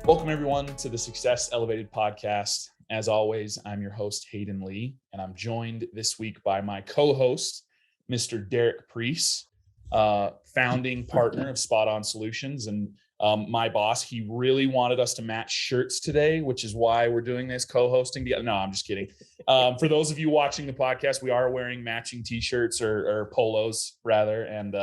Welcome, everyone, to the Success Elevated podcast. As always, I'm your host, Hayden Lee, and I'm joined this week by my co-host, Mr. Derek Priest, founding partner of Spot On Solutions. And my boss, he really wanted us to match shirts today, which is why we're doing this co-hosting together. No, I'm just kidding. For those of you watching the podcast, we are wearing matching t-shirts or polos, rather. And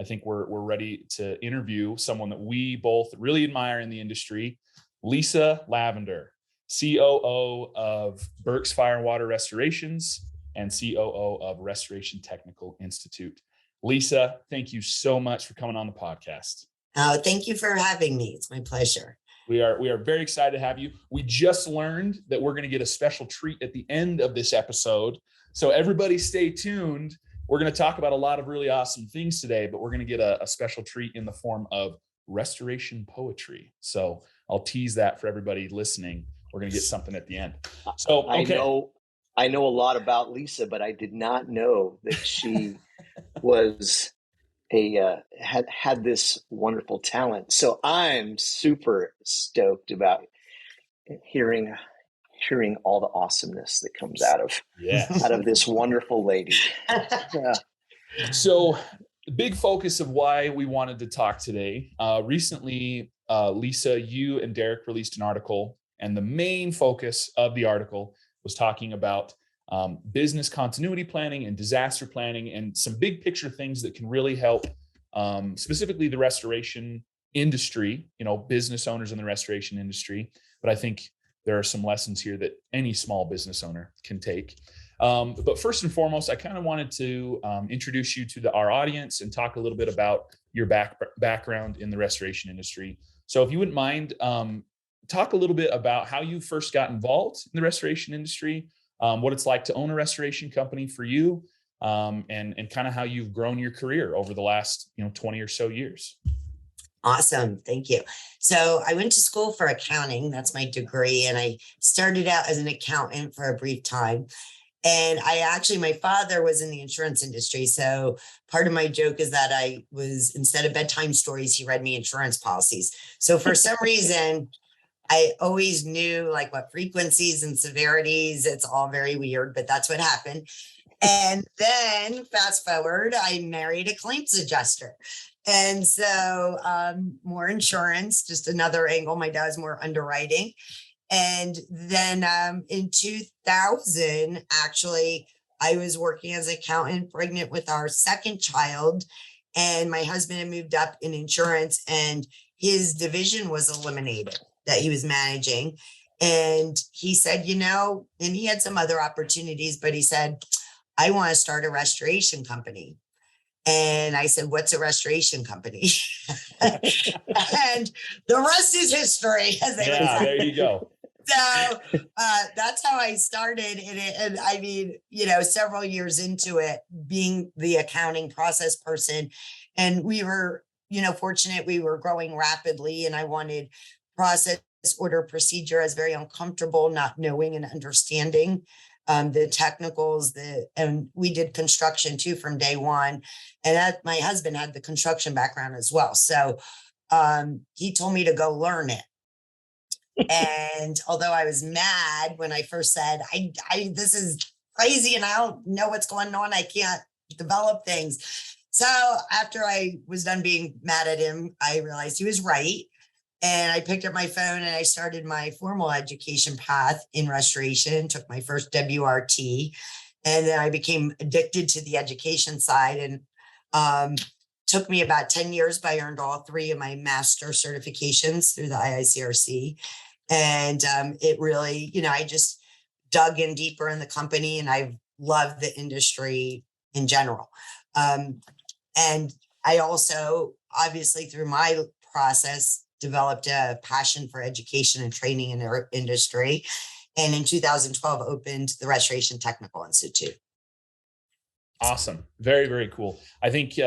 I think we're ready to interview someone that we both really admire in the industry, Lisa Lavender, COO of Burke's Fire and Water Restorations and COO of Restoration Technical Institute. Lisa, thank you so much for coming on the podcast. Oh, thank you for having me. It's my pleasure. We are very excited to have you. We just learned that we're going to get a special treat at the end of this episode. So everybody stay tuned. We're going to talk about a lot of really awesome things today, but we're going to get a special treat in the form of restoration poetry. So I'll tease that for everybody listening. We're going to get something at the end. So okay. I know a lot about Lisa, but I did not know that she was had this wonderful talent. So I'm super stoked about hearing all the awesomeness that comes out of this wonderful lady. Yeah. So the big focus of why we wanted to talk today, recently, Lisa, you and Derek released an article, and the main focus of the article was talking about business continuity planning and disaster planning and some big picture things that can really help specifically the restoration industry, business owners in the restoration industry. But I think there are some lessons here that any small business owner can take. But first and foremost, I kind of wanted to introduce you to our audience and talk a little bit about your background in the restoration industry. So if you wouldn't mind, talk a little bit about how you first got involved in the restoration industry, what it's like to own a restoration company for you, and kind of how you've grown your career over the last 20 or so years. Awesome. Thank you. So I went to school for accounting. That's my degree. And I started out as an accountant for a brief time. And my father was in the insurance industry. So part of my joke is that instead of bedtime stories, he read me insurance policies. So for some reason, I always knew like what frequencies and severities. It's all very weird, but that's what happened. And then fast forward, I married a claims adjuster. And so more insurance, just another angle. My dad's more underwriting. And then in 2000, actually, I was working as an accountant, pregnant with our second child. And my husband had moved up in insurance and his division was eliminated that he was managing. And he said, and he had some other opportunities, but he said, I want to start a restoration company. And I said, what's a restoration company? And the rest is history, as they would say. There you go. So that's how I started in it. And I mean, several years into it, being the accounting process person. And we were, fortunate we were growing rapidly. And I wanted process, order, procedure. I was very uncomfortable not knowing and understanding the technicals, and we did construction too from day one. And my husband had the construction background as well. So he told me to go learn it. And although I was mad when I first said, this is crazy and I don't know what's going on, I can't develop things. So after I was done being mad at him, I realized he was right. And I picked up my phone and I started my formal education path in restoration, took my first WRT, and then I became addicted to the education side. And took me about 10 years, but I earned all three of my master certifications through the IICRC. And it really, I just dug in deeper in the company and I've loved the industry in general. And I also, obviously through my process, developed a passion for education and training in our industry. And in 2012, opened the Restoration Technical Institute. Awesome. Very, very cool. I think,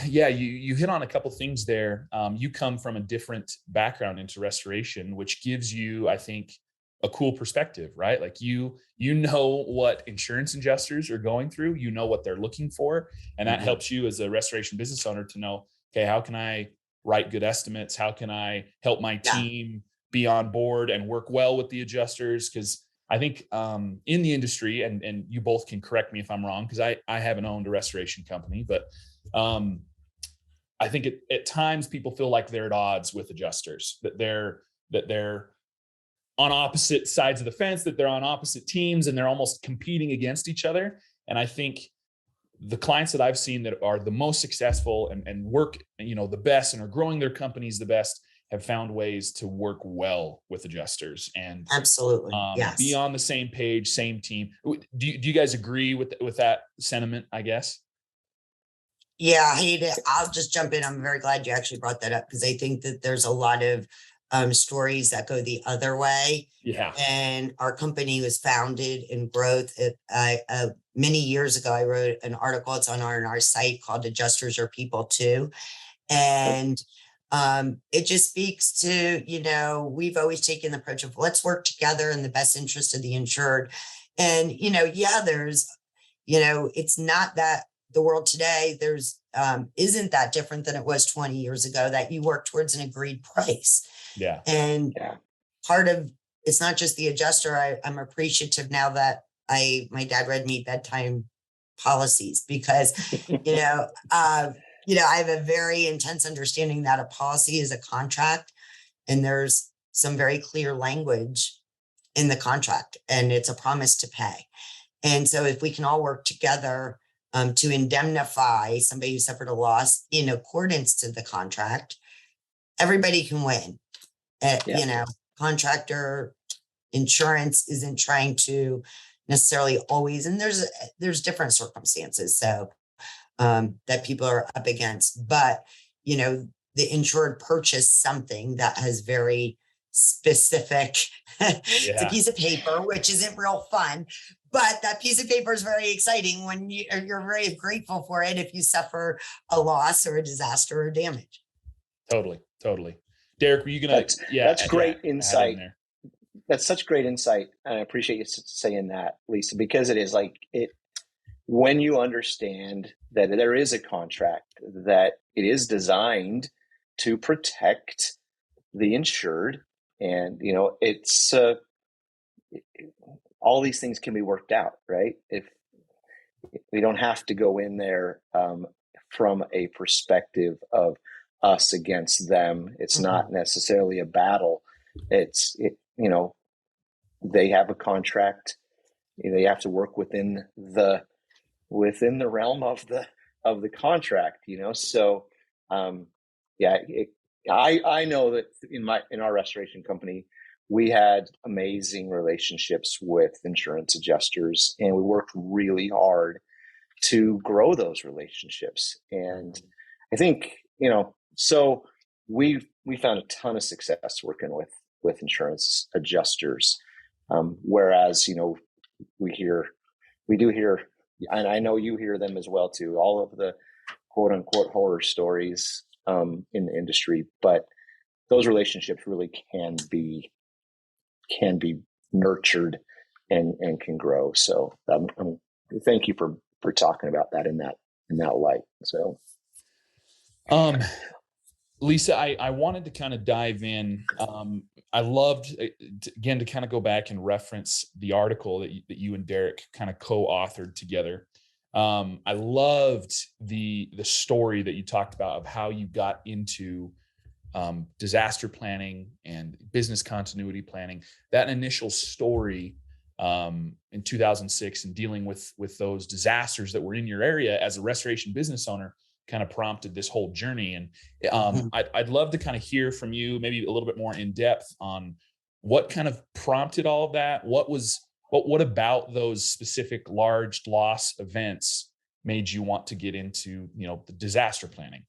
you hit on a couple things there. You come from a different background into restoration, which gives you, I think, a cool perspective, right? Like you know what insurance adjusters are going through, what they're looking for. And that helps you as a restoration business owner to know, okay, how can I write good estimates? How can I help my Yeah, team be on board and work well with the adjusters? Because I think in the industry, and you both can correct me if I'm wrong, because I haven't owned a restoration company, but I think at times people feel like they're at odds with adjusters, that they're on opposite sides of the fence, that they're on opposite teams, and they're almost competing against each other. And I think the clients that I've seen that are the most successful and work, the best and are growing their companies the best have found ways to work well with adjusters and absolutely. be Yes. on the same page, same team. Do you guys agree with that sentiment, I guess? Yeah, I'll just jump in. I'm very glad you actually brought that up because I think that there's a lot of stories that go the other way. Yeah. And our company was founded in growth. Many years ago, I wrote an article. It's on our site called "Adjusters Are People Too," and it just speaks to we've always taken the approach of let's work together in the best interest of the insured. And yeah, there's it's not that the world today there's isn't that different than it was 20 years ago, that you work towards an agreed price. Yeah. And Yeah. part of it's not just the adjuster. I'm appreciative now that my dad read me bedtime policies because I have a very intense understanding that a policy is a contract, and there's some very clear language in the contract, and it's a promise to pay. And so if we can all work together to indemnify somebody who suffered a loss in accordance to the contract, everybody can win. Yeah. Contractor insurance isn't trying to necessarily always, and there's different circumstances that people are up against, but the insured purchased something that has very specific it's a Yeah. piece of paper, which isn't real fun, but that piece of paper is very exciting when you're very grateful for it if you suffer a loss or a disaster or damage. Totally. Derek, were you gonna? Yeah, That's great add in insight. there. That's such great insight, and I appreciate you saying that, Lisa, because it is like it. When you understand that there is a contract, that it is designed to protect the insured, and it's all these things can be worked out, right? If we don't have to go in there from a perspective of us against them. It's not necessarily a battle. They have a contract. They have to work within the realm of the contract. So yeah, I know that in our restoration company, we had amazing relationships with insurance adjusters, and we worked really hard to grow those relationships. And I think, so we found a ton of success working with insurance adjusters. Whereas, we do hear, and I know you hear them as well too, all of the quote unquote horror stories in the industry, but those relationships really can be nurtured and can grow. So thank you for talking about that in that light. So, Lisa, I wanted to kind of dive in. I loved, again, to kind of go back and reference the article that you and Derek kind of co-authored together. I loved the story that you talked about of how you got into disaster planning and business continuity planning. That initial story in 2006 and dealing with those disasters that were in your area as a restoration business owner kind of prompted this whole journey. And I'd love to kind of hear from you, maybe a little bit more in depth on what kind of prompted all of that. What about those specific large loss events made you want to get into, the disaster planning?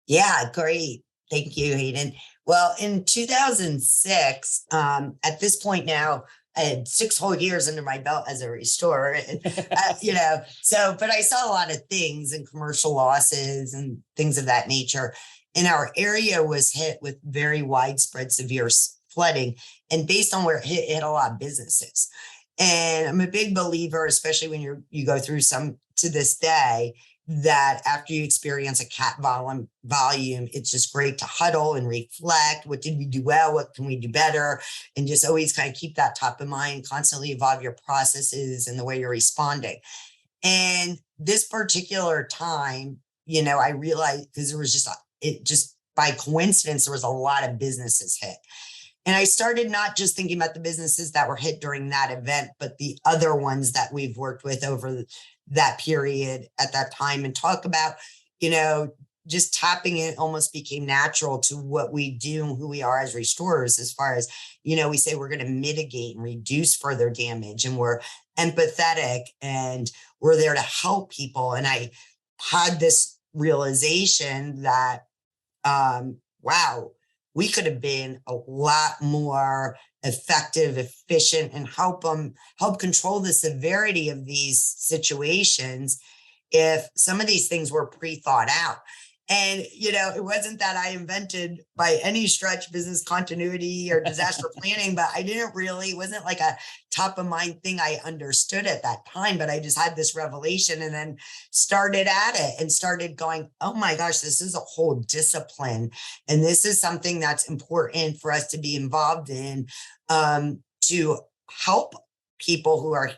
Yeah, great. Thank you, Hayden. Well, in 2006, at this point now, I had 6 whole years under my belt as a restorer, and, but I saw a lot of things and commercial losses and things of that nature. And our area was hit with very widespread, severe flooding. And based on where it hit a lot of businesses. And I'm a big believer, especially when you go through some to this day, that after you experience a cat volume, it's just great to huddle and reflect. What did we do well? What can we do better? And just always kind of keep that top of mind, constantly evolve your processes and the way you're responding. And this particular time, I realized, because there was just by coincidence, there was a lot of businesses hit. And I started not just thinking about the businesses that were hit during that event, but the other ones that we've worked with over that period at that time, and talk about, just tapping it almost became natural to what we do and who we are as restorers, as far as, we say we're going to mitigate and reduce further damage, and we're empathetic and we're there to help people. And I had this realization that, wow, we could have been a lot more effective, efficient, and help control the severity of these situations if some of these things were pre-thought out. And, it wasn't that I invented by any stretch business continuity or disaster planning, but it wasn't like a top of mind thing I understood at that time, but I just had this revelation and then started at it and started going, oh my gosh, this is a whole discipline. And this is something that's important for us to be involved in, to help people who are,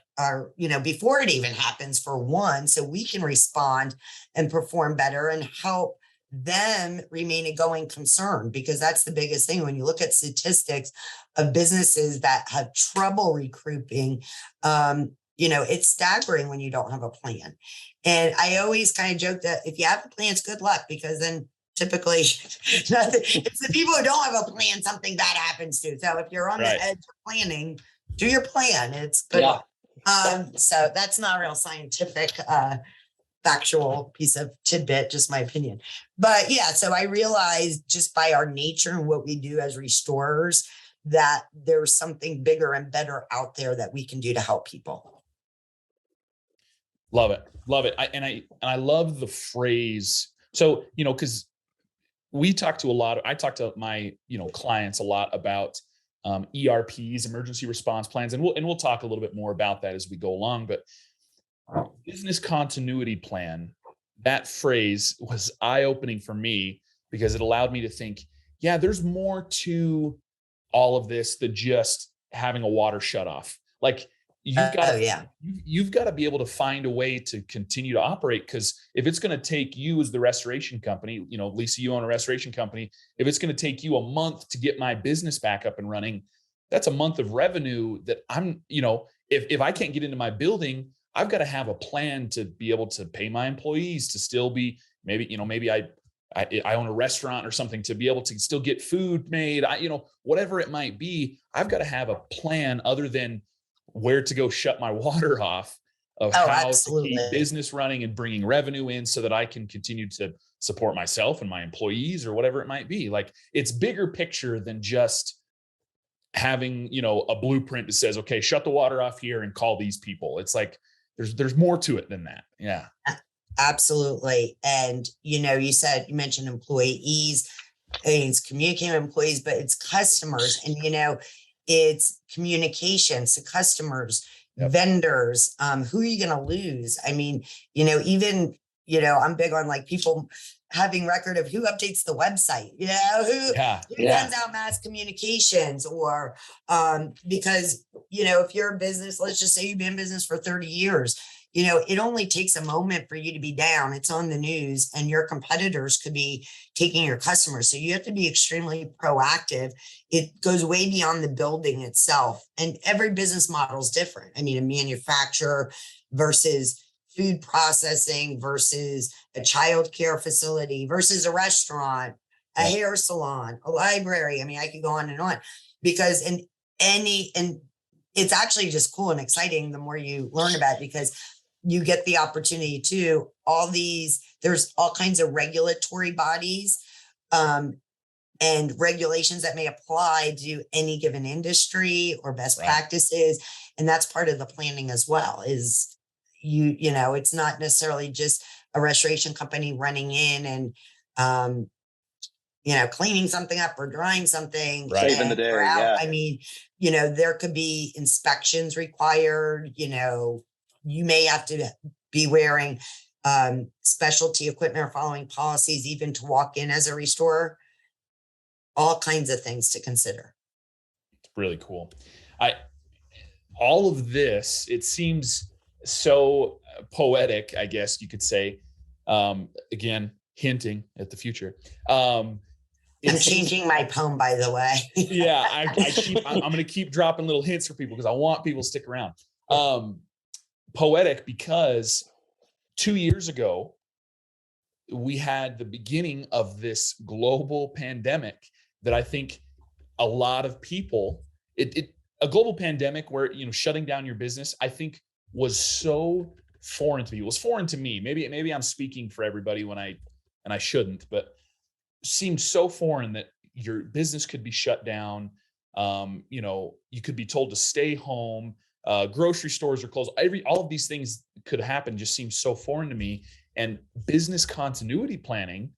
before it even happens, for one, so we can respond and perform better and help them remain a going concern, because that's the biggest thing. When you look at statistics of businesses that have trouble recouping, it's staggering when you don't have a plan. And I always kind of joke that if you have a plan, it's good luck, because then typically it's the people who don't have a plan, something bad happens to. So if you're on the edge of planning, do your plan. It's good luck. So that's not a real scientific, factual piece of tidbit, just my opinion. But yeah, so I realized just by our nature and what we do as restorers, that there's something bigger and better out there that we can do to help people. Love it. I love the phrase. So, because I talk to my, clients a lot about ERPs, emergency response plans, and we'll talk a little bit more about that as we go along. But business continuity plan, that phrase was eye-opening for me, because it allowed me to think, yeah, there's more to all of this than just having a water shut off. Like, you've got to be able to find a way to continue to operate, because if it's going to take you as the restoration company, Lisa, you own a restoration company. If it's going to take you a month to get my business back up and running, that's a month of revenue that I'm, if I can't get into my building, I've got to have a plan to be able to pay my employees, to still be, maybe I own a restaurant or something, to be able to still get food made, whatever it might be. I've got to have a plan other than where to go shut my water off, of how to keep business running and bringing revenue in, so that I can continue to support myself and my employees, or whatever it might be. Like, it's bigger picture than just having, a blueprint that says, okay, shut the water off here and call these people. It's like, there's more to it than that. Yeah. Absolutely. And, you mentioned employees, it's communicating with employees, but it's customers, and, it's communications to customers, vendors, who are you going to lose? I mean, even, I'm big on like people having record of who updates the website, who sends out mass communications, or because, if you're a business, let's just say you've been in business for 30 years, it only takes a moment for you to be down. It's on the news, and your competitors could be taking your customers. So you have to be extremely proactive. It goes way beyond the building itself. And every business model is different. I mean, a manufacturer versus food processing versus a childcare facility versus a restaurant, a hair salon, a library. I mean, I could go on and on, because and it's actually just cool and exciting the more you learn about it, because you get the opportunity to there's all kinds of regulatory bodies, and regulations that may apply to any given industry or best practices. And that's part of the planning as well, is it's not necessarily just a restoration company running in and, cleaning something up or drying something. Saving the day. Yeah. I mean, there could be inspections required, you may have to be wearing specialty equipment or following policies, even to walk in as a restorer, all kinds of things to consider. It's really cool. All of this, it seems so poetic, I guess you could say. Again, hinting at the future. I'm changing my poem, by the way. Yeah, I'm going to keep dropping little hints for people because I want people to stick around. Poetic because 2 years ago, we had the beginning of this global pandemic that I think a lot of people, a global pandemic where, shutting down your business, I think was so foreign to me. It was foreign to me. Maybe I'm speaking for everybody and I shouldn't, but seemed so foreign that your business could be shut down. You could be told to stay home. Grocery stores are closed. All of these things could happen. Just seems so foreign to me. And business continuity planning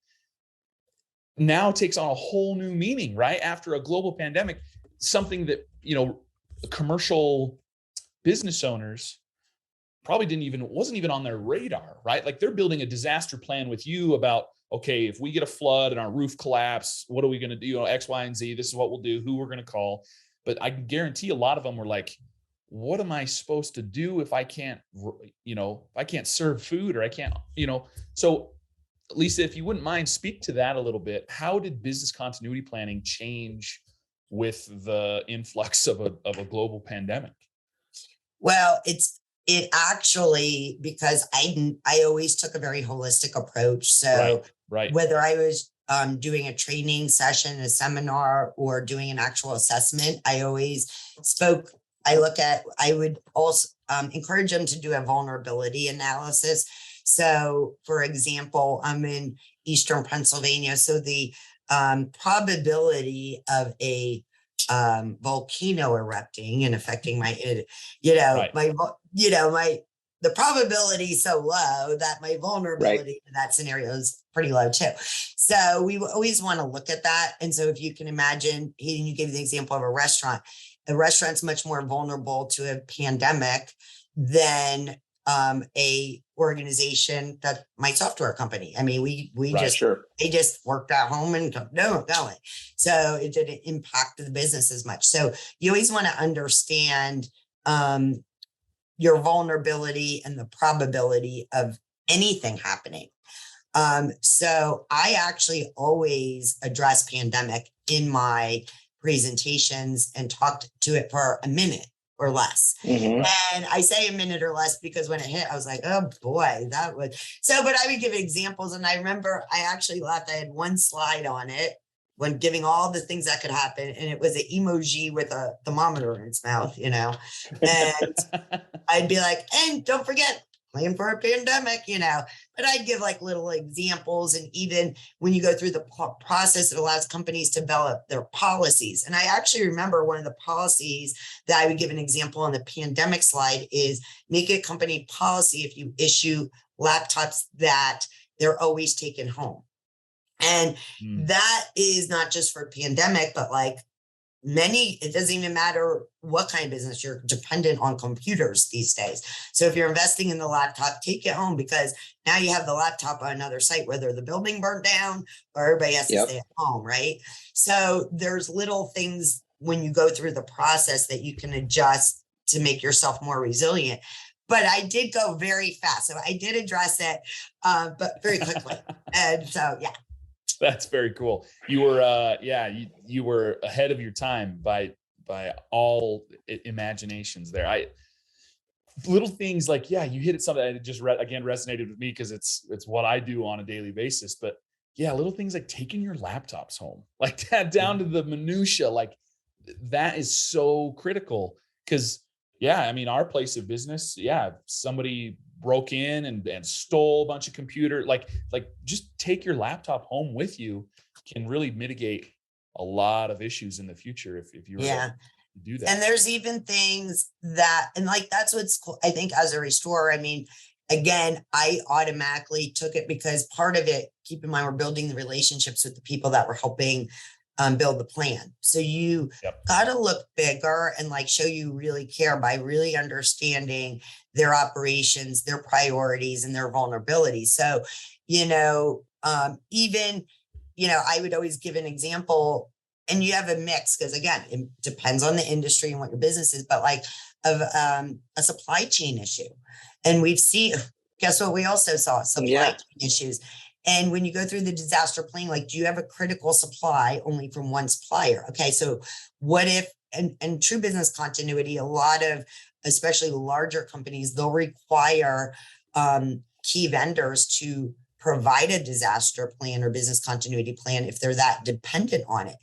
now takes on a whole new meaning, right? After a global pandemic, something that, commercial business owners probably wasn't even on their radar, right? Like they're building a disaster plan with you about, okay, if we get a flood and our roof collapse, what are we going to do? X, Y, and Z, this is what we'll do, who we're going to call. But I can guarantee a lot of them were like, what am I supposed to do if I can't, if I can't serve food or I can't, so Lisa, if you wouldn't mind, speak to that a little bit. How did business continuity planning change with the influx of a global pandemic? Well, it actually, because I always took a very holistic approach. So right. Whether I was doing a training session, a seminar, or doing an actual assessment, I always spoke. I would also encourage them to do a vulnerability analysis. So, for example, I'm in Eastern Pennsylvania. So the probability of a volcano erupting and affecting the probability is so low that my vulnerability to that scenario is pretty low too. So we always want to look at that. And so if you can imagine, you gave the example of a restaurant's much more vulnerable to a pandemic than a organization that my software company. I mean, they just worked at home and going. So it didn't impact the business as much. So you always want to understand your vulnerability and the probability of anything happening. So I actually always address pandemic in my presentations and talked to it for a minute or less. Mm-hmm. And I say a minute or less because when it hit, I was like, oh boy, that would. So, but I would give examples. And I remember I actually laughed. I had one slide on it when giving all the things that could happen. And it was an emoji with a thermometer in its mouth, And I'd be like, and don't forget, plan for a pandemic, but I'd give like little examples. And even when you go through the process, it allows companies to develop their policies. And I actually remember one of the policies that I would give an example on the pandemic slide is make it company policy if you issue laptops that they're always taken home. And that is not just for pandemic, but like it doesn't even matter what kind of business, you're dependent on computers these days. So if you're investing in the laptop, take it home because now you have the laptop on another site, whether the building burnt down or everybody has to stay at home, right? So there's little things when you go through the process that you can adjust to make yourself more resilient. But I did go very fast. So I did address it, but very quickly. And so, yeah. That's very cool. You were, you were ahead of your time by all imaginations there. Little things like, you hit it something that just again resonated with me because it's what I do on a daily basis. But little things like taking your laptops home, like that down to the minutia, like that is so critical because our place of business, somebody broke in and stole a bunch of computer, like just take your laptop home with you can really mitigate a lot of issues in the future if you were to do that. And there's even things that, and like, that's what's cool. I think as a restorer, again, I automatically took it because part of it, keep in mind, we're building the relationships with the people that we're helping build the plan. So you got to look bigger and like show you really care by really understanding their operations, their priorities, and their vulnerabilities. So, even, I would always give an example, and you have a mix because again, it depends on the industry and what your business is, but like of a supply chain issue. And we've seen, guess what? We also saw supply chain issues. And when you go through the disaster planning, like, do you have a critical supply only from one supplier? Okay, so what if, and true business continuity, a lot of, especially larger companies, they'll require key vendors to provide a disaster plan or business continuity plan if they're that dependent on it.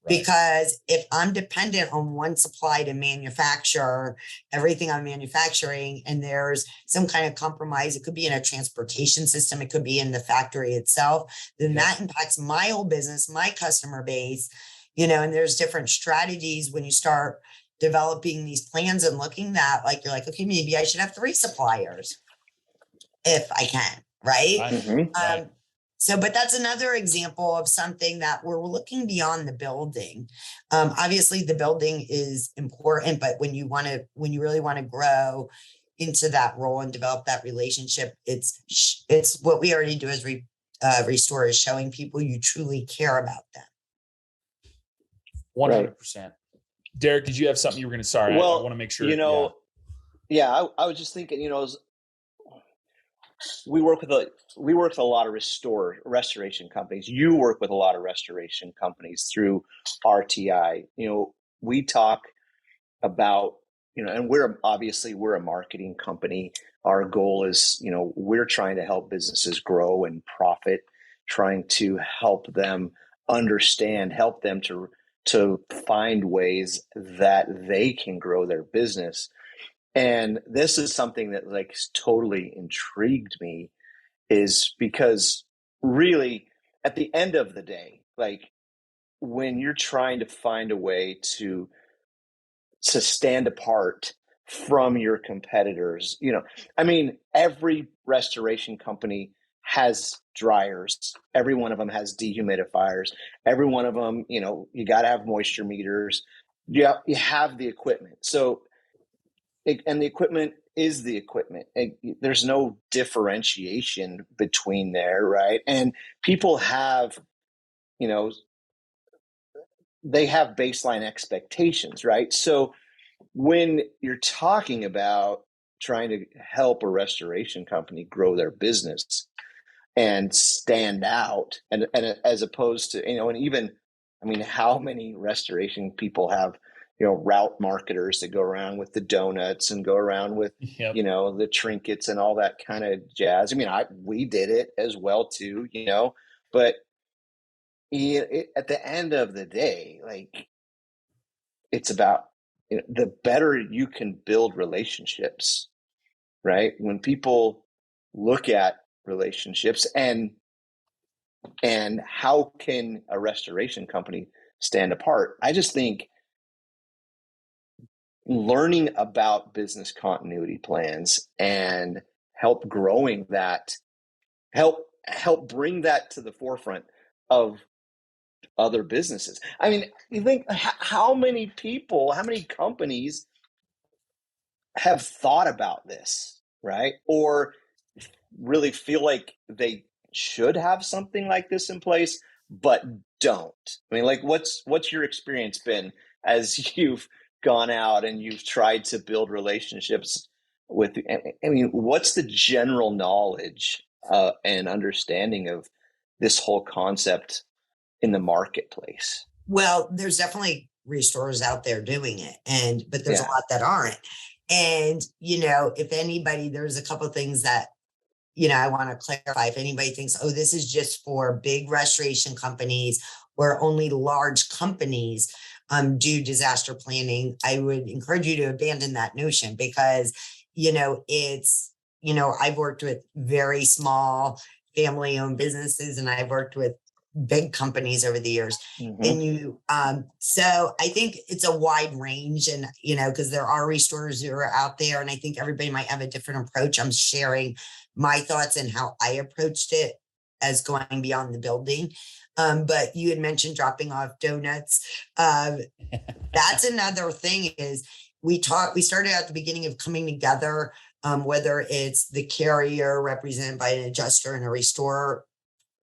Right. Because if I'm dependent on one supply to manufacture everything I'm manufacturing and there's some kind of compromise, it could be in a transportation system, it could be in the factory itself, then that impacts my whole business, my customer base, and there's different strategies when you start developing these plans and looking at, like, you're like, okay, maybe I should have 3 suppliers if I can, right? Right. So, but that's another example of something that we're looking beyond the building. Obviously, the building is important, but when you really want to grow into that role and develop that relationship, it's what we already do as Restore, is showing people you truly care about them. 100%. Derek, did you have something you were going to? Sorry, well, I want to make sure. I was just thinking, we work with a lot of restoration companies. You work with a lot of restoration companies through RTI. We talk about, and we're a marketing company. Our goal is, we're trying to help businesses grow and profit, trying to help them understand, help them to find ways that they can grow their business. And this is something that totally intrigued me, is because really at the end of the day, when you're trying to find a way to stand apart from your competitors, every restoration company has dryers. Every one of them has dehumidifiers. Every one of them, you got to have moisture meters. You have the equipment. So, and the equipment is the equipment. There's no differentiation between there, right? And people have, they have baseline expectations, right? So when you're talking about trying to help a restoration company grow their business and stand out, and as opposed to, and even, how many restoration people have, route marketers that go around with the donuts and go around with, the trinkets and all that kind of jazz. We did it as well too, but at the end of the day, it's about, the better you can build relationships, right? When people look at relationships and how can a restoration company stand apart, I just think learning about business continuity plans and help growing that, help bring that to the forefront of other businesses. You think how many companies have thought about this, right? Or really feel like they should have something like this in place, but don't. What's your experience been as you've gone out and you've tried to build relationships with, what's the general knowledge and understanding of this whole concept in the marketplace? Well, there's definitely restorers out there doing it, but there's a lot that aren't. And, if anybody, there's a couple of things that, I want to clarify. If anybody thinks, oh, this is just for big restoration companies or only large companies do disaster planning, I would encourage you to abandon that notion, because, it's, I've worked with very small family-owned businesses, and I've worked with big companies over the years. And so I think it's a wide range, and, because there are restorers who are out there, and I think everybody might have a different approach. I'm sharing my thoughts and how I approached it as going beyond the building. But you had mentioned dropping off donuts. That's another thing is we started at the beginning of coming together, whether it's the carrier represented by an adjuster and a restorer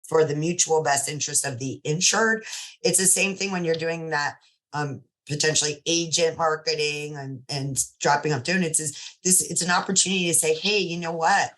for the mutual best interest of the insured. It's the same thing when you're doing that potentially agent marketing and dropping off donuts. It's an opportunity to say, hey, you know what?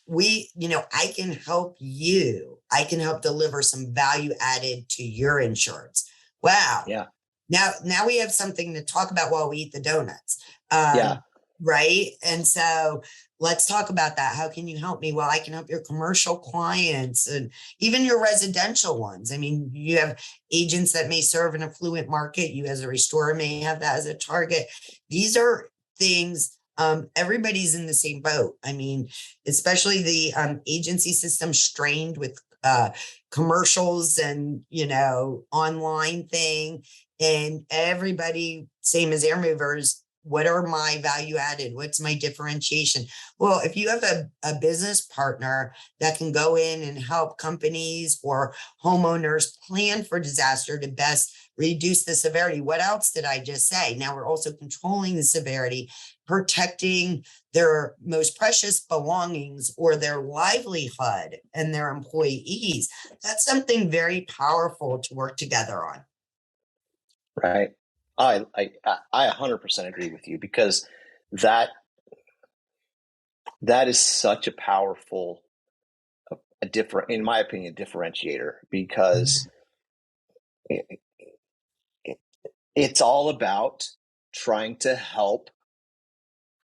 I can help you. I can help deliver some value added to your insurance. Wow. Yeah. Now we have something to talk about while we eat the donuts. Yeah. Right. And so let's talk about that. How can you help me? Well, I can help your commercial clients and even your residential ones. I mean, you have agents that may serve an affluent market. You as a restorer may have that as a target. These are things, everybody's in the same boat. I mean, especially the agency system strained with commercials and, online thing, and everybody, same as air movers. What are my value added? What's my differentiation? Well, if you have a business partner that can go in and help companies or homeowners plan for disaster to best reduce the severity. What else did I just say? Now we're also controlling the severity, protecting their most precious belongings or their livelihood and their employees. That's something very powerful to work together on. Right. I 100% agree with you, because that is such a powerful, in my opinion, differentiator, because it's all about trying to help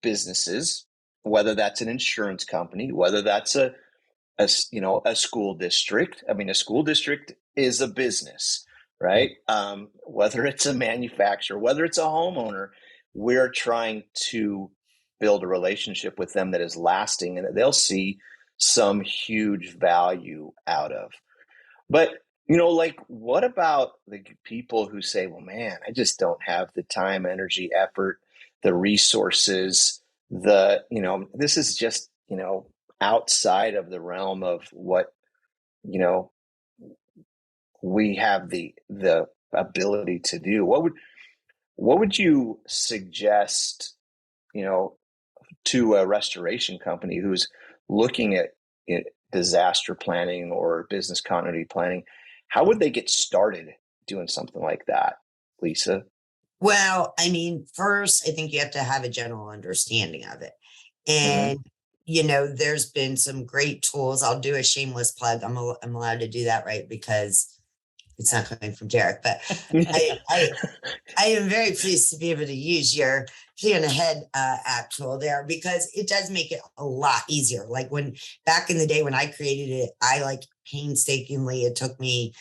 businesses, whether that's an insurance company, whether that's a school district. I mean, a school district is a business, right? Whether it's a manufacturer, whether it's a homeowner, we're trying to build a relationship with them that is lasting and that they'll see some huge value out of. But, what about the people who say, well, man, I just don't have the time, energy, effort, the resources, this is just, outside of the realm of what, we have the ability to do. What would you suggest, to a restoration company who's looking at disaster planning or business continuity planning? How would they get started doing something like that, Lisa? Well, I mean, first, I think you have to have a general understanding of it. And, there's been some great tools. I'll do a shameless plug. I'm allowed to do that, right? Because it's not coming from Derek, but I am very pleased to be able to use your Plan Ahead app tool there, because it does make it a lot easier. Like back in the day when I created it, I painstakingly, it took me,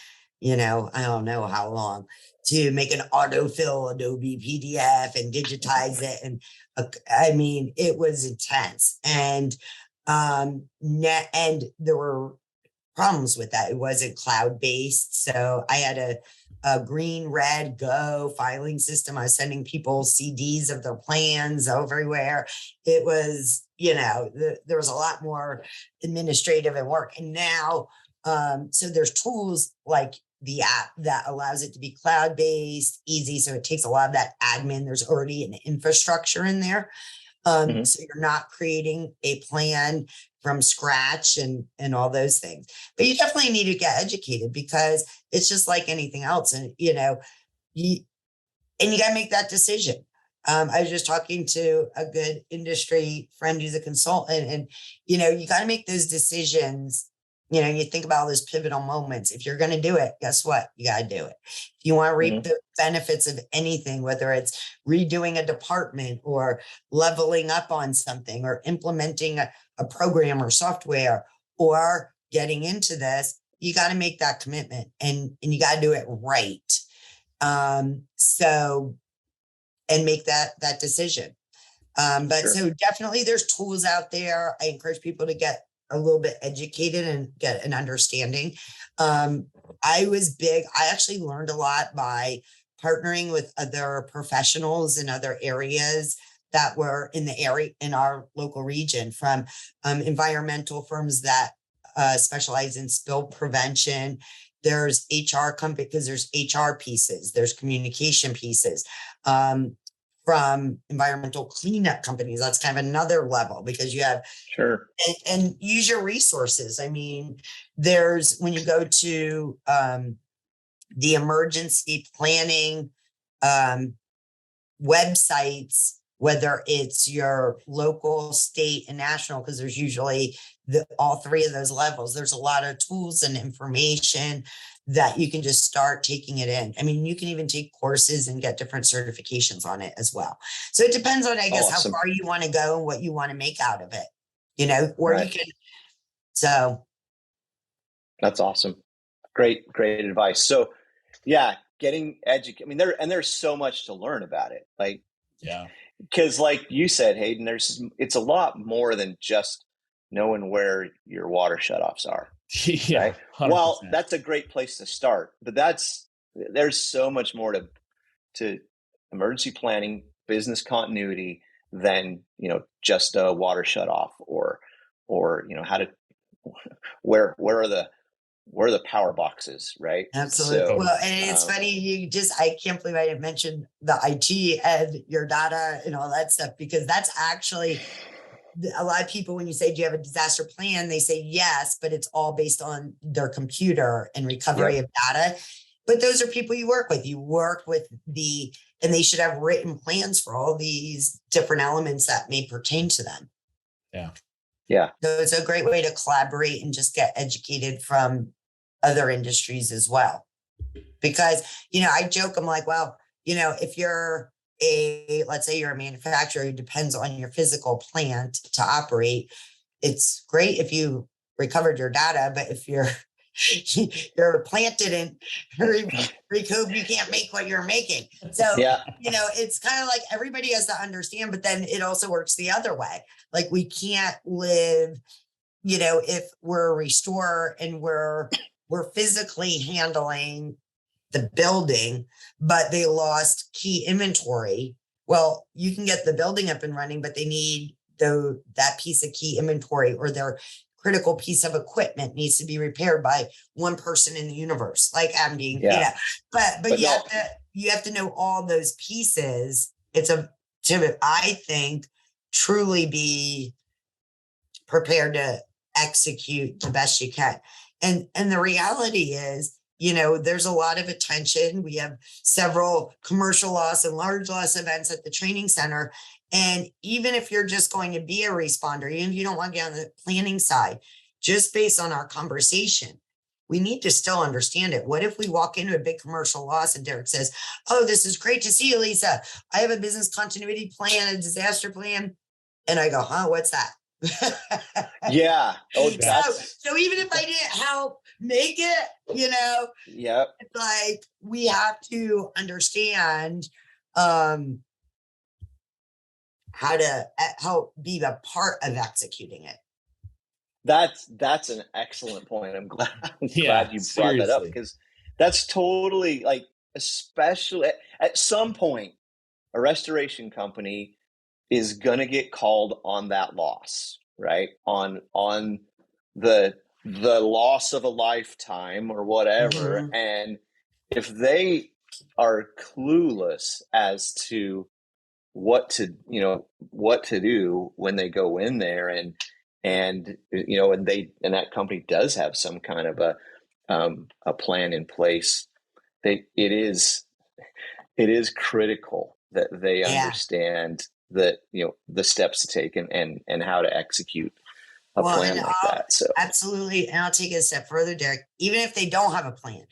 I don't know how long to make an autofill Adobe PDF and digitize it. And I mean, it was intense. And and there were problems with that. It wasn't cloud-based. So I had a green, red, go filing system. I was sending people CDs of their plans everywhere. It was, there was a lot more administrative and work. And now, so there's tools like the app that allows it to be cloud-based, easy. So it takes a lot of that admin. There's already an infrastructure in there. So you're not creating a plan from scratch and all those things. But you definitely need to get educated, because it's just like anything else. And, you got to make that decision. I was just talking to a good industry friend who's a consultant, and, you got to make those decisions. You think about all those pivotal moments. If you're going to do it, guess what? You got to do it. If you want to reap the benefits of anything, whether it's redoing a department or leveling up on something or implementing a program or software or getting into this, you got to make that commitment, and you got to do it right. And make that decision. But Sure. so definitely there's tools out there. I encourage people to get a little bit educated and get an understanding. I actually learned a lot by partnering with other professionals in other areas that were in our local region, from environmental firms that specialize in spill prevention. There's HR company because there's HR pieces, there's communication pieces. From environmental cleanup companies, that's kind of another level because you have Sure. and use your resources. I mean, there's when you go to the emergency planning websites, whether it's your local, state, and national, because there's usually all three of those levels. There's a lot of tools and information that you can just start taking it in. I mean, you can even take courses and get different certifications on it as well. So it depends on, I guess, Awesome. how far you want to go and what you want to make out of it, you know, or Right. you can. So That's awesome. Great advice. So yeah, getting educated. I mean, there's so much to learn about it. Like, Yeah. because like you said, Hayden, it's a lot more than just knowing where your water shutoffs are. Yeah. Right. 100%. Well, that's a great place to start, but there's so much more to emergency planning, business continuity than, just a water shutoff or, how to, where are the power boxes, right? absolutely. So, Well, and it's funny, I can't believe I didn't mention the IT and your data and all that stuff, because that's actually a lot of people, when you say, do you have a disaster plan? They say yes, but it's all based on their computer and recovery Yep. of data. But those are people you work with. You work with and they should have written plans for all these different elements that may pertain to them. Yeah. Yeah. So it's a great way to collaborate and just get educated from other industries as well. Because, I joke, I'm like, well, if you're let's say you're a manufacturer who depends on your physical plant to operate, it's great if you recovered your data, but if your plant didn't recoup, you can't make what you're making. So, Yeah. it's kind of like everybody has to understand, but then it also works the other way. Like we can't live, if we're a restorer and we're physically handling the building, but they lost key inventory. Well, you can get the building up and running, but they need that piece of key inventory, or their critical piece of equipment needs to be repaired by one person in the universe. Like I'm being, but you have to know all those pieces. It's I think, truly be prepared to execute the best you can. And the reality is, there's a lot of attention. We have several commercial loss and large loss events at the training center. And even if you're just going to be a responder, even if you don't want to get on the planning side, just based on our conversation, we need to still understand it. What if we walk into a big commercial loss and Derek says, oh, this is great to see you, Lisa. I have a business continuity plan, a disaster plan. And I go, huh, what's that? Yeah. Oh, so even if I didn't help make it, Yep. it's like we have to understand how to be a part of executing it. That's an excellent point. I'm glad you brought that up, because that's totally, like, especially at some point, a restoration company is going to get called on that loss, right? On the loss of a lifetime or whatever. Mm-hmm. And if they are clueless as to what to do when they go in there, and that company does have some kind of a plan in place, it is critical that they understand that, the steps to take and how to execute a plan like that. So absolutely. And I'll take it a step further, Derek. Even if they don't have a plan,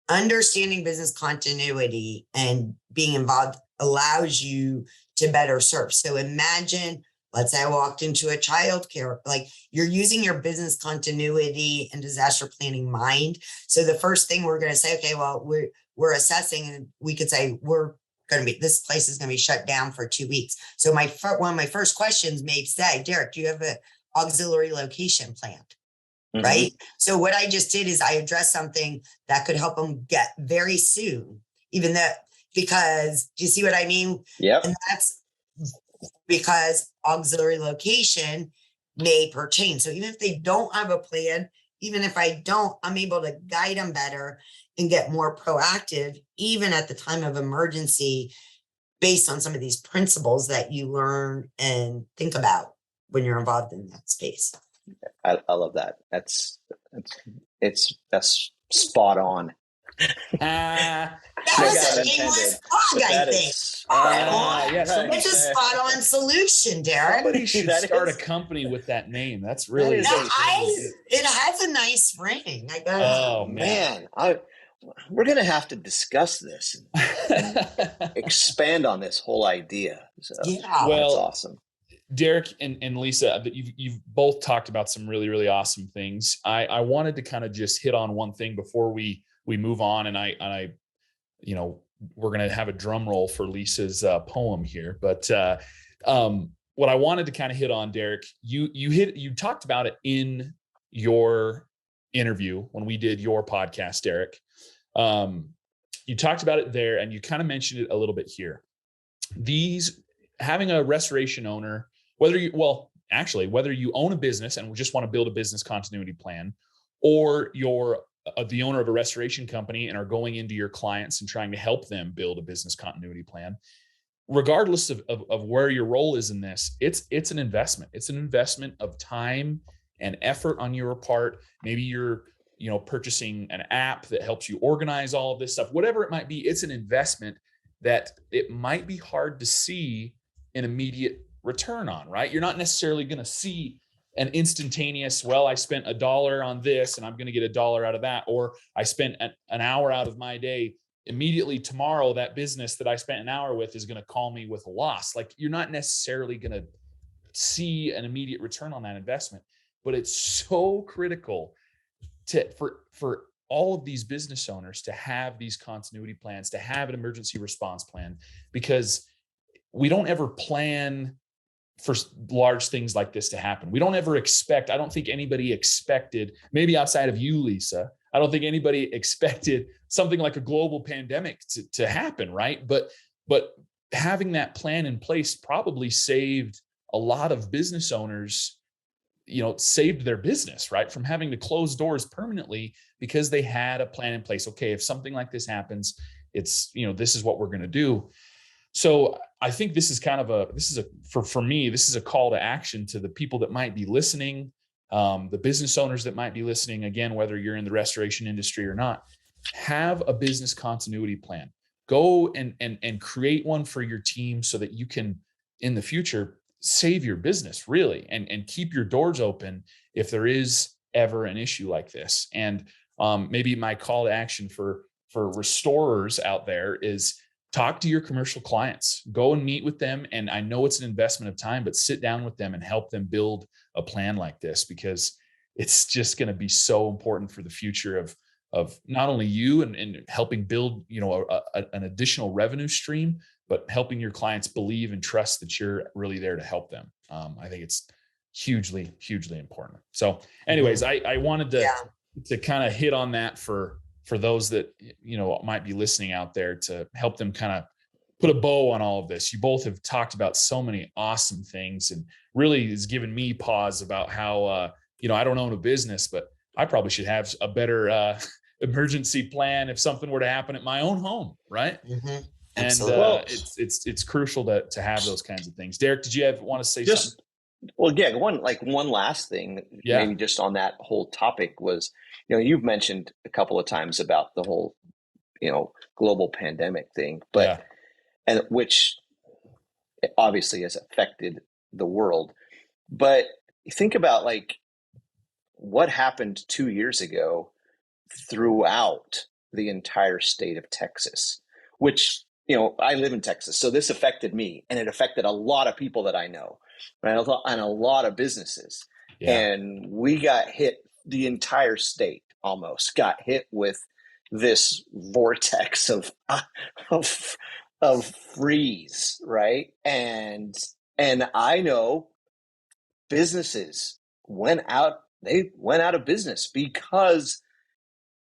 understanding business continuity and being involved allows you to better serve. So imagine, let's say I walked into a childcare, like you're using your business continuity and disaster planning mind. So the first thing we're going to say, okay, well, we're assessing, and we could say this place is going to be shut down for 2 weeks. So one of my first questions may say, Derek, do you have an auxiliary location planned? Mm-hmm. Right. So what I just did is I addressed something that could help them get very soon, because do you see what I mean? Yeah. And that's because auxiliary location may pertain. So even if they don't have a plan, even if I don't, I'm able to guide them better and get more proactive, even at the time of emergency, based on some of these principles that you learn and think about when you're involved in that space. I love that. That's spot on. That No was pun a intended, shameless plug, but I that think. is Spot yeah, on. It's a spot on solution, Derek. Somebody should That start is- a company with that name. That's that really. is It has a nice ring. I guess. Oh man, we're gonna have to discuss this and expand on this whole idea. So Yeah. that's Well, awesome. Derek and Lisa, you've both talked about some really, really awesome things. I wanted to kind of just hit on one thing before we move on, and I we're going to have a drum roll for Lisa's poem here, but what I wanted to kind of hit on, Derek, you talked about it in your interview when we did your podcast, Derek. You talked about it there, and you kind of mentioned it a little bit here. Having a restoration owner, whether you own a business and just want to build a business continuity plan, or you're the owner of a restoration company and are going into your clients and trying to help them build a business continuity plan, regardless of where your role is in this, it's an investment. It's an investment of time and effort on your part. Maybe you're purchasing an app that helps you organize all of this stuff, whatever it might be. It's an investment that it might be hard to see an immediate return on, right? You're not necessarily going to see an instantaneous, well, I spent $1 on this and I'm going to get $1 out of that, or I spent an hour out of my day. Immediately tomorrow, that business that I spent an hour with is going to call me with a loss. Like, you're not necessarily going to see an immediate return on that investment, but it's so critical for all of these business owners to have these continuity plans, to have an emergency response plan, because we don't ever plan for large things like this to happen. We don't ever expect, I don't think anybody expected, maybe outside of you, Lisa, I don't think anybody expected something like a global pandemic to happen, right? But having that plan in place probably saved a lot of business owners, saved their business, right, from having to close doors permanently because they had a plan in place. Okay, if something like this happens, it's, this is what we're going to do. So I think this is for me, this is a call to action to the people that might be listening, the business owners that might be listening, again, whether you're in the restoration industry or not. Have a business continuity plan. Go and create one for your team so that you can, in the future, save your business, really, and keep your doors open if there is ever an issue like this. And maybe my call to action for restorers out there is talk to your commercial clients, go and meet with them. And I know it's an investment of time, but sit down with them and help them build a plan like this, because it's just going to be so important for the future of not only you and helping build, an additional revenue stream, but helping your clients believe and trust that you're really there to help them. I think it's hugely, hugely important. So anyways, I wanted to kind of hit on that for those that, might be listening out there, to help them kind of put a bow on all of this. You both have talked about so many awesome things, and really has given me pause about how, I don't own a business, but I probably should have a better emergency plan if something were to happen at my own home. Right. Mm-hmm. And it's crucial to have those kinds of things. Derek, did you want to say something? Well, yeah, one last thing, maybe just on that whole topic was, you've mentioned a couple of times about the whole, global pandemic thing, but and which obviously has affected the world. But think about what happened 2 years ago throughout the entire state of Texas, which, I live in Texas, so this affected me, and it affected a lot of people that I know, right? And a lot of businesses. Yeah. And we got hit, the entire state almost got hit with this vortex of freeze, right? And I know businesses they went out of business because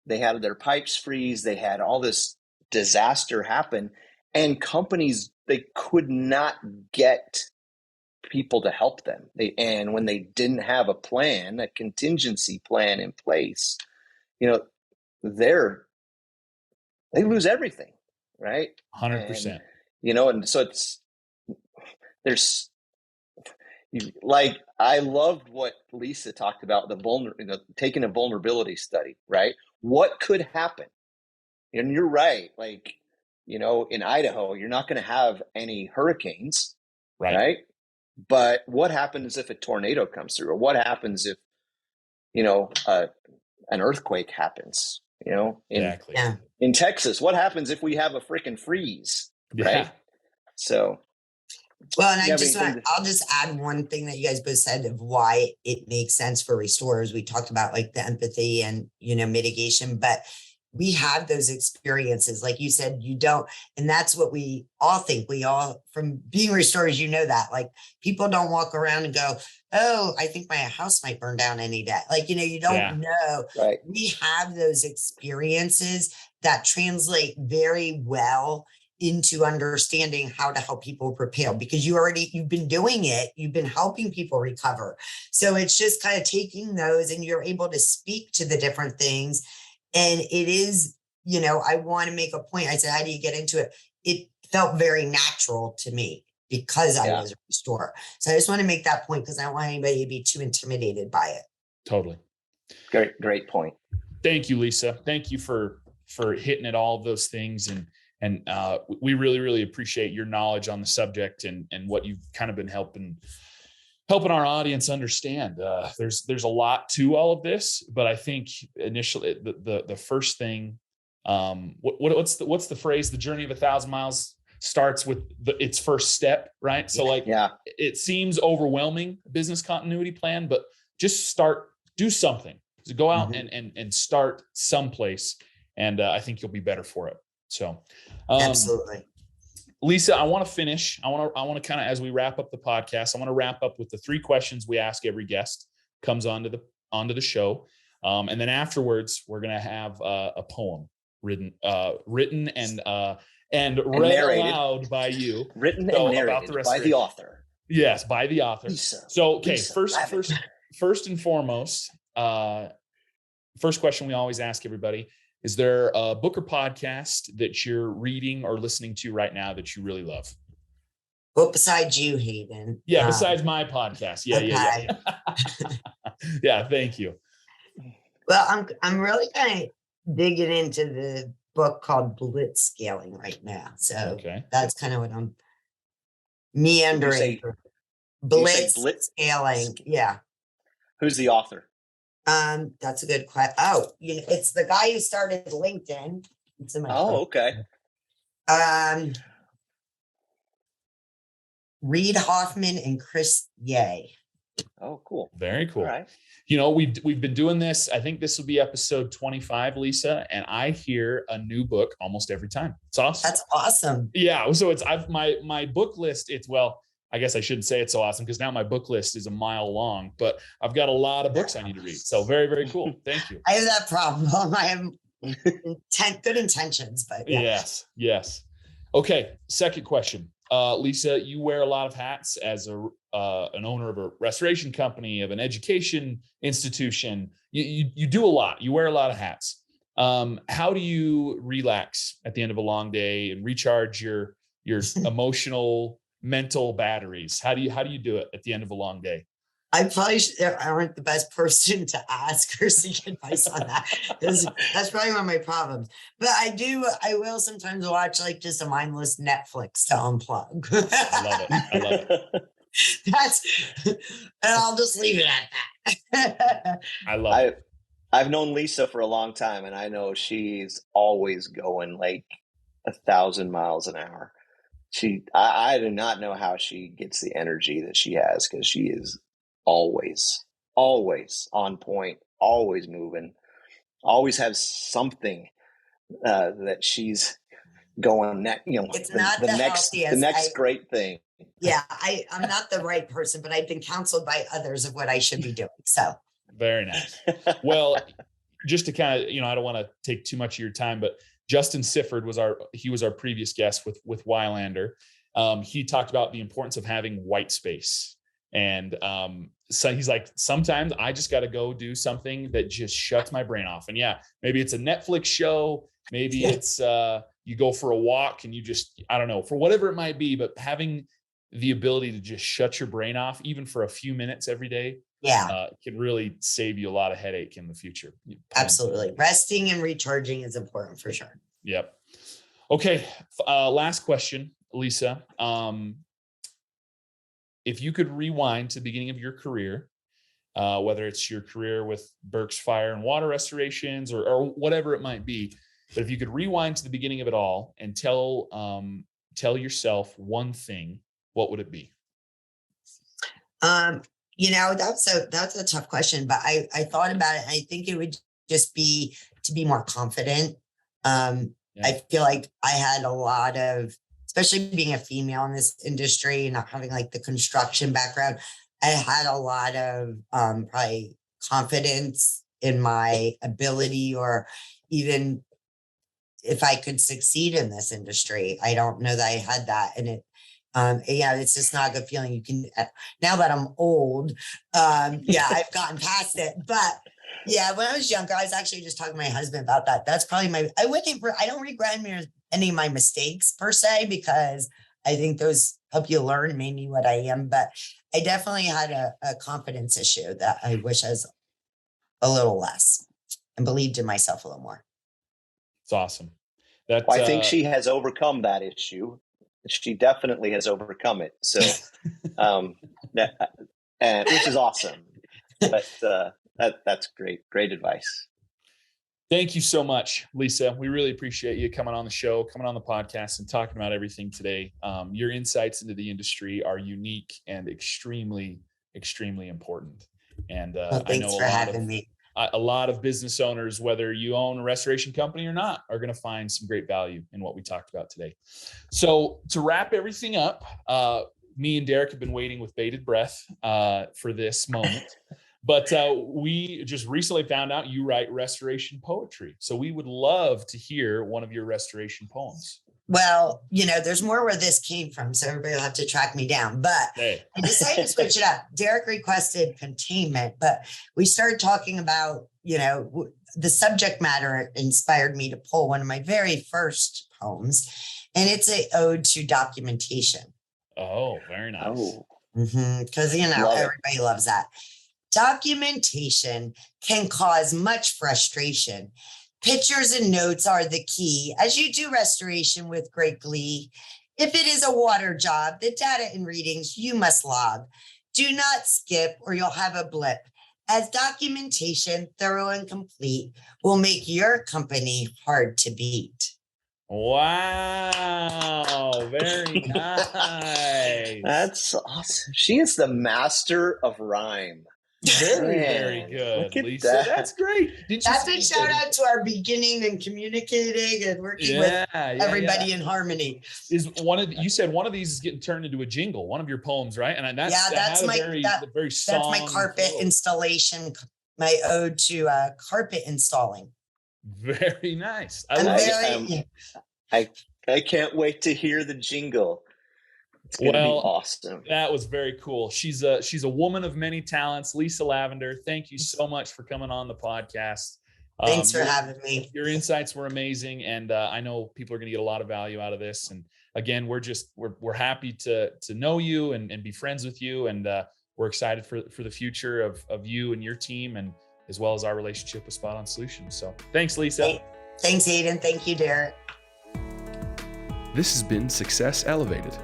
they had their pipes freeze. They had all this disaster happen, and companies, they could not get people to help them. And when they didn't have a plan, a contingency plan in place, you know, they lose everything, right? 100%. You know, and so there's like, I loved what Lisa talked about, taking a vulnerability study, right? What could happen? And you're right. Like, you know, in Idaho, you're not going to have any hurricanes, right? But what happens if a tornado comes through? Or what happens if, you know, an earthquake happens? You know, in Texas, what happens if we have a freaking freeze, right? Yeah. So, well, and I'll just add one thing that you guys both said of why it makes sense for restorers. We talked about like the empathy and, you know, mitigation, but we have those experiences. Like you said, you don't, and that's what we all think. We all, from being restorers, you know, that like people don't walk around and go, oh, I think my house might burn down any day. Like, you know, you don't know. Right. We have those experiences that translate very well into understanding how to help people prepare, because you've been doing it, you've been helping people recover. So it's just kind of taking those and you're able to speak to the different things. And it is, you know, I want to make a point. I said, how do you get into it? It felt very natural to me because I was a restorer. So I just want to make that point because I don't want anybody to be too intimidated by it. Totally. Great point. Thank you, Lisa. Thank you for hitting at all of those things. And we really, really appreciate your knowledge on the subject and what you've kind of been helping our audience understand. There's a lot to all of this, but I think initially the first thing, what's the phrase? The journey of 1,000 miles starts with its first step, right? So it seems overwhelming, business continuity plan, but just do something. So go out and start someplace, and I think you'll be better for it. So, absolutely. Lisa, I want to finish. I want to kind of, as we wrap up the podcast, I want to wrap up with the 3 questions we ask every guest comes onto the show. And then afterwards, we're going to have a poem written and read aloud by you. Written and narrated by the author. Yes, by the author. Lisa, so, okay, Lavender. first and foremost, first question we always ask everybody: is there a book or podcast that you're reading or listening to right now that you really love? Well, besides you, Hayden. Yeah, besides my podcast. Yeah. Yeah, thank you. Well, I'm really kind of digging into the book called Blitz Scaling right now. So that's kind of what I'm meandering through. Blitz Scaling. Yeah. Who's the author? That's a good question. Oh, it's the guy who started LinkedIn. It's in my phone. Okay. Reid Hoffman and Chris Ye. Oh, cool. Very cool. All right. You know, we've been doing this. I think this will be episode 25, Lisa, and I hear a new book almost every time. It's awesome. That's awesome. Yeah. So my book list. I guess I shouldn't say it's so awesome because now my book list is a mile long, but I've got a lot of books I need to read. So very, very cool. Thank you. I have that problem. I have good intentions, but Yes. Okay. Second question. Lisa, you wear a lot of hats as an owner of a restoration company, of an education institution. You do a lot. You wear a lot of hats. How do you relax at the end of a long day and recharge your emotional, mental batteries? How do you do it at the end of a long day? I probably aren't the best person to ask or seek advice on that. That's probably one of my problems. But I will sometimes watch like just a mindless Netflix to unplug. I love it. And I'll just leave it at that. I love it. I've known Lisa for a long time, and I know she's always going like 1,000 miles an hour. I do not know how she gets the energy that she has, because she is always on point, always moving, always has something that she's going next. It's not the next great thing. Yeah, I'm not the right person, but I've been counseled by others of what I should be doing. So very nice. Well, just to kind of, I don't want to take too much of your time, but Justin Sifford was our previous guest with Lavender. he talked about the importance of having white space. And so he's like, sometimes I just got to go do something that just shuts my brain off. And yeah, maybe it's a Netflix show, maybe it's you go for a walk and you just, I don't know, for whatever it might be, but having the ability to just shut your brain off, even for a few minutes every day, can really save you a lot of headache in the future. Absolutely. Resting and recharging is important for sure. Yep. Okay. Last question, Lisa. If you could rewind to the beginning of your career, whether it's your career with Burke's Fire and Water Restorations or whatever it might be, but if you could rewind to the beginning of it all and tell yourself one thing, what would it be? That's a tough question, but I thought about it. And I think it would just be to be more confident. I feel like I had a lot of, especially being a female in this industry and not having like the construction background, I had a lot of probably confidence in my ability, or even if I could succeed in this industry. I don't know that I had that. And it's just not a good feeling. You can, now that I'm old, I've gotten past it. But yeah, when I was younger, I was actually just talking to my husband about that. That's probably I don't regret any of my mistakes per se, because I think those help you learn and made me what I am. But I definitely had a confidence issue that I wish I was a little less and believed in myself a little more. It's awesome. I think she has overcome that issue. She definitely has overcome it. So, which is awesome. But that's great advice. Thank you so much, Lisa. We really appreciate you coming on the show, coming on the podcast, and talking about everything today. Your insights into the industry are unique and extremely, extremely important. And thanks for having me. A lot of business owners, whether you own a restoration company or not, are going to find some great value in what we talked about today. So to wrap everything up, me and Derek have been waiting with bated breath for this moment. But we just recently found out you write restoration poetry. So we would love to hear one of your restoration poems. Well, there's more where this came from, so everybody will have to track me down. But I decided to switch it up. Derek requested containment, but we started talking about, the subject matter inspired me to pull one of my very first poems, and it's an ode to documentation. Oh, very nice. Oh. Because, everybody loves that. Documentation can cause much frustration. Pictures and notes are the key as you do restoration with great glee. If it is a water job, the data and readings you must log. Do not skip or you'll have a blip, as documentation, thorough and complete, will make your company hard to beat. Wow, very nice. That's awesome. She is the master of rhyme. Very good, Lisa. That's great. That's a shout out to our beginning and communicating and working with everybody in harmony. You said one of these is getting turned into a jingle, one of your poems, right? And that's my carpet installation, my ode to carpet installing. Very nice. I can't wait to hear the jingle. It's gonna be awesome. That was very cool. She's a woman of many talents. Lisa Lavender, thank you so much for coming on the podcast. Thanks for having me. Your insights were amazing, and I know people are going to get a lot of value out of this. And again, we're happy to know you and be friends with you, and we're excited for the future of you and your team, and as well as our relationship with Spot On Solutions. So thanks, Lisa. Thanks, Hayden. Thank you, Derek. This has been Success Elevated,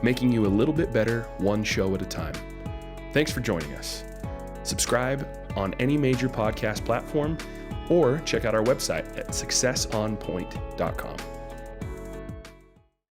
making you a little bit better one show at a time. Thanks for joining us. Subscribe on any major podcast platform or check out our website at successonpoint.com.